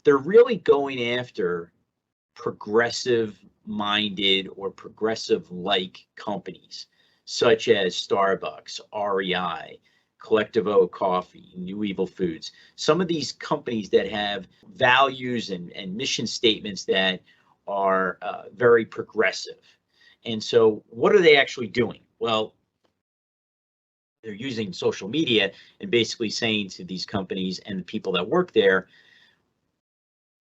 they're really going after progressive-minded or progressive-like companies, such as Starbucks, REI, Colectivo Coffee, New Evil Foods. Some of these companies that have values and mission statements that are very progressive. And so what are they actually doing? Well, they're using social media and basically saying to these companies and the people that work there,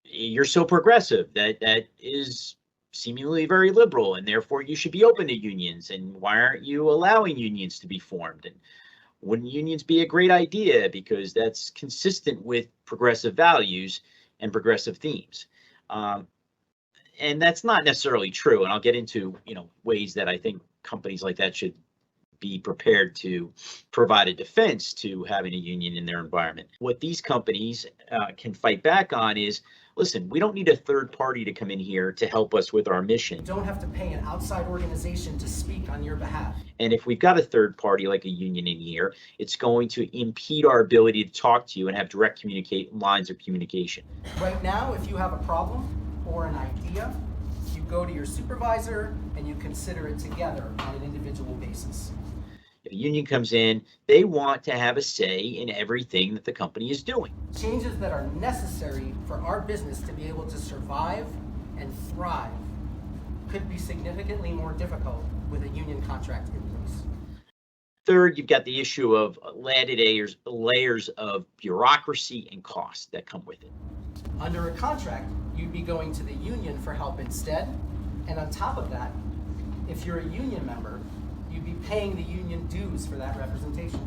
you're so progressive, that is seemingly very liberal, and therefore you should be open to unions. And why aren't you allowing unions to be formed? And wouldn't unions be a great idea, because that's consistent with progressive values and progressive themes? And that's not necessarily true. And I'll get into ways that I think companies like that should be prepared to provide a defense to having a union in their environment. What these companies can fight back on is, listen, we don't need a third party to come in here to help us with our mission. You don't have to pay an outside organization to speak on your behalf. And if we've got a third party like a union in here, it's going to impede our ability to talk to you and have direct lines of communication. Right now, if you have a problem or an idea, you go to your supervisor and you consider it together on an individual basis. If a union comes in, they want to have a say in everything that the company is doing. Changes that are necessary for our business to be able to survive and thrive could be significantly more difficult with a union contract in place. Third, you've got the issue of layers of bureaucracy and cost that come with it. Under a contract, you'd be going to the union for help instead, and on top of that, if you're a union member, you'd be paying the union dues for that representation.